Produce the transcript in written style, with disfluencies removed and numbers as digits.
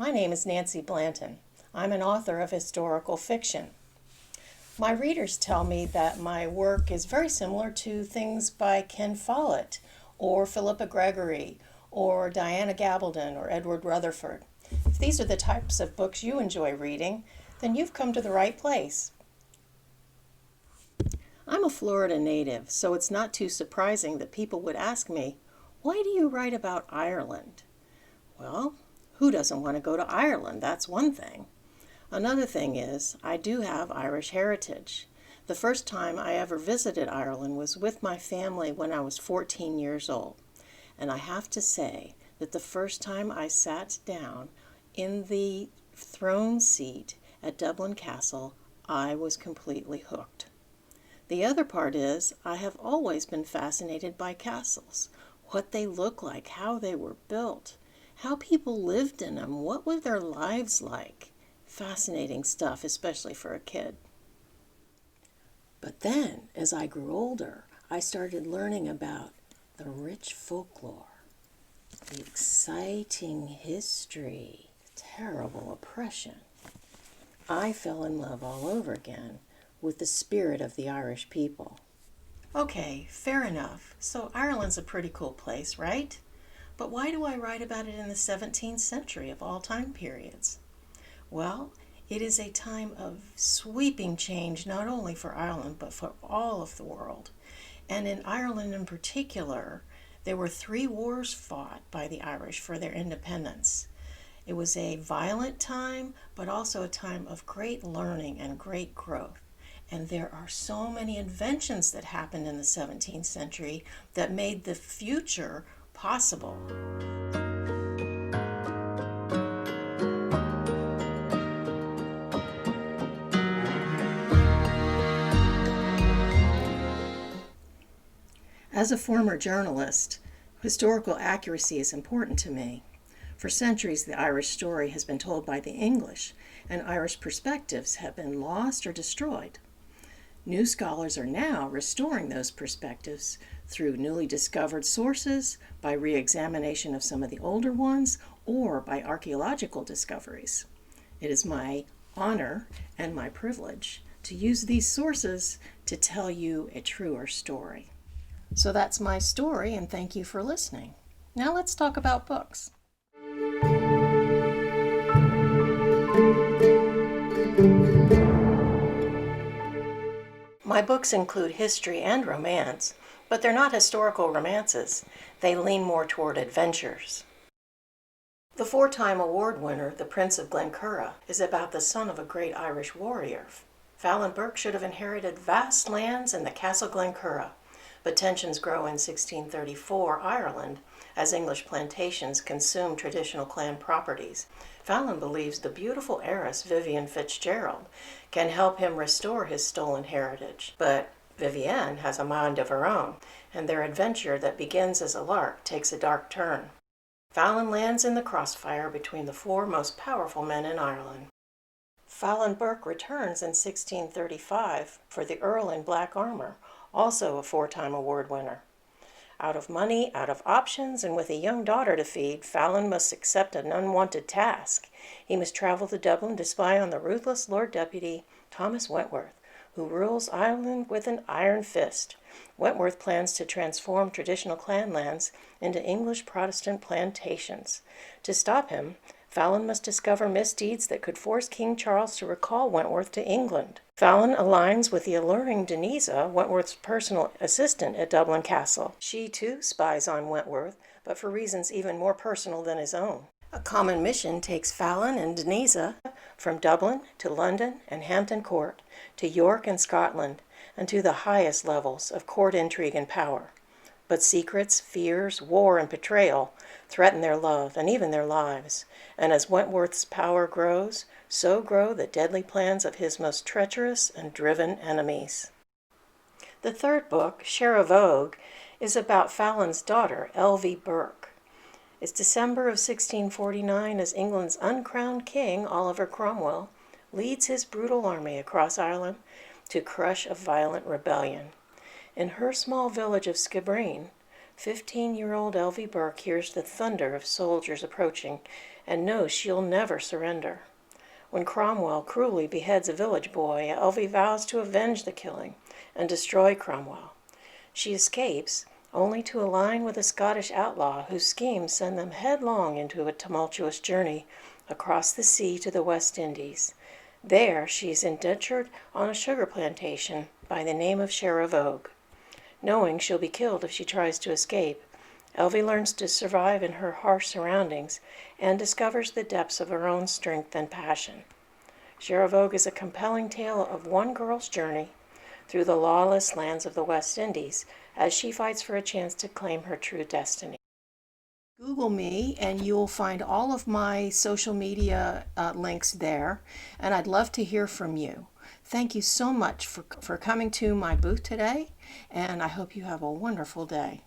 My name is Nancy Blanton. I'm an author of historical fiction. My readers tell me that my work is very similar to things by Ken Follett or Philippa Gregory or Diana Gabaldon or Edward Rutherford. If these are the types of books you enjoy reading, then you've come to the right place. I'm a Florida native, so it's not too surprising that people would ask me, why do you write about Ireland? Well, who doesn't want to go to Ireland? That's one thing. Another thing is, I do have Irish heritage. The first time I ever visited Ireland was with my family when I was 14 years old. And I have to say that the first time I sat down in the throne seat at Dublin Castle, I was completely hooked. The other part is, I have always been fascinated by castles, what they look like, how they were built, how people lived in them, what were their lives like. Fascinating stuff, especially for a kid. But then, as I grew older, I started learning about the rich folklore, the exciting history, terrible oppression. I fell in love all over again with the spirit of the Irish people. Okay, fair enough. So Ireland's a pretty cool place, right? But why do I write about it in the 17th century of all time periods? Well, it is a time of sweeping change not only for Ireland but for all of the world. And in Ireland in particular, there were 3 wars fought by the Irish for their independence. It was a violent time, but also a time of great learning and great growth. And there are so many inventions that happened in the 17th century that made the future possible. As a former journalist, historical accuracy is important to me. For centuries, the Irish story has been told by the English, and Irish perspectives have been lost or destroyed. New scholars are now restoring those perspectives through newly discovered sources, by re-examination of some of the older ones, or by archaeological discoveries. It is my honor and my privilege to use these sources to tell you a truer story. So that's my story, and thank you for listening. Now let's talk about books. My books include history and romance, but they're not historical romances. They lean more toward adventures. The 4-time award winner, The Prince of Glencurra, is about the son of a great Irish warrior. Fallon Burke should have inherited vast lands in the Castle Glencurra, but tensions grow in 1634 Ireland as English plantations consume traditional clan properties. Fallon believes the beautiful heiress Vivienne Fitzgerald can help him restore his stolen heritage. But Vivienne has a mind of her own, and their adventure that begins as a lark takes a dark turn. Fallon lands in the crossfire between the 4 most powerful men in Ireland. Fallon Burke returns in 1635 for the Earl in black armor, also a 4-time award winner. Out of money, out of options, and with a young daughter to feed, Fallon must accept an unwanted task. He must travel to Dublin to spy on the ruthless Lord Deputy Thomas Wentworth, who rules Ireland with an iron fist. Wentworth plans to transform traditional clan lands into English Protestant plantations. To stop him, Fallon must discover misdeeds that could force King Charles to recall Wentworth to England. Fallon aligns with the alluring Denisa, Wentworth's personal assistant at Dublin Castle. She too spies on Wentworth, but for reasons even more personal than his own. A common mission takes Fallon and Denisa from Dublin to London and Hampton Court, to York and Scotland, and to the highest levels of court intrigue and power. But secrets, fears, war, and betrayal threaten their love and even their lives. And as Wentworth's power grows, so grow the deadly plans of his most treacherous and driven enemies. The 3rd book, Share a Vogue, is about Fallon's daughter, Elvie Burke. It's December of 1649 as England's uncrowned king, Oliver Cromwell, leads his brutal army across Ireland to crush a violent rebellion. In her small village of Skibbereen, 15-year-old Elvie Burke hears the thunder of soldiers approaching and knows she'll never surrender. When Cromwell cruelly beheads a village boy, Elvie vows to avenge the killing and destroy Cromwell. She escapes, only to align with a Scottish outlaw whose schemes send them headlong into a tumultuous journey across the sea to the West Indies. There she is indentured on a sugar plantation by the name of Sheravogue. Knowing she'll be killed if she tries to escape, Elvie learns to survive in her harsh surroundings and discovers the depths of her own strength and passion. Sheravogue is a compelling tale of one girl's journey through the lawless lands of the West Indies as she fights for a chance to claim her true destiny. Google me and you'll find all of my social media links there, and I'd love to hear from you. Thank you so much for coming to my booth today, and I hope you have a wonderful day.